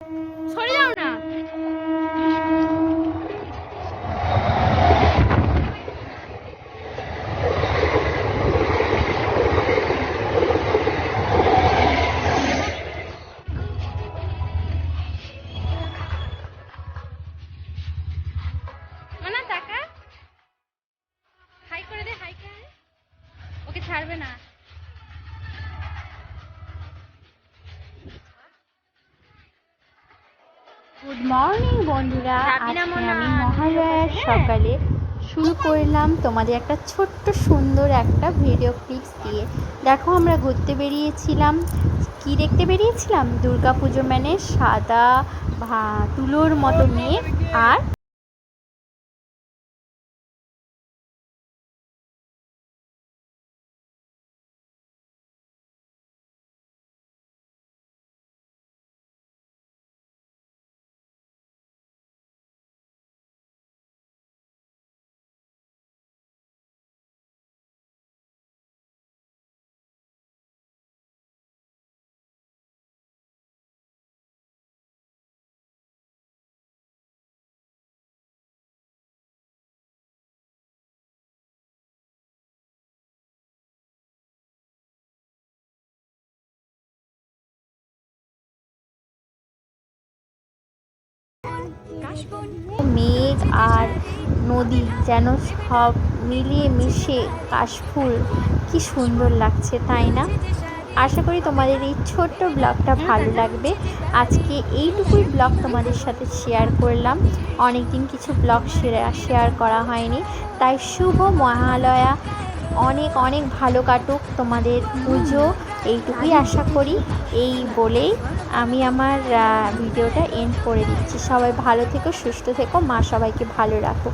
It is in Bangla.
সরে যাও না। মানা টাকা হাই করে দে, হাই করে ওকে ছাড়বে না। গুড মর্নিং বন্ধুরা, যাবি না আজকে মনা? আমি মহালয়ার সকালে শুরু করলাম তোমাদের একটা ছোট্ট সুন্দর একটা ভিডিও ক্লিপস দিয়ে। দেখো, আমরা ঘুরতে বেরিয়েছিলাম। কি দেখতে বেরিয়েছিলাম? দুর্গাপুজো মানে সাদা তুলোর মতো মেঘ আর মেঘ আর নদী যেন সব মিলিয়ে মিশে কাশফুল। কি সুন্দর লাগছে, তাই না? আশা করি তোমাদের এই ছোট্ট ব্লগটা ভালো লাগবে। আজকে এইটুকুই ব্লগ তোমাদের সাথে শেয়ার করলাম। অনেক দিন কিছু ব্লগ শেয়ার করা হয়নি, তাই শুভ মহালয়া। অনেক অনেক ভালো কাটুক তোমাদের পুজো, এইটুকুই আশা করি। এই বলেই আমি আমার ভিডিওটা এন্ড করে দিচ্ছি। সবাই ভালো থেকো, সুস্থ থেকো, মা সবাইকে ভালো রাখো।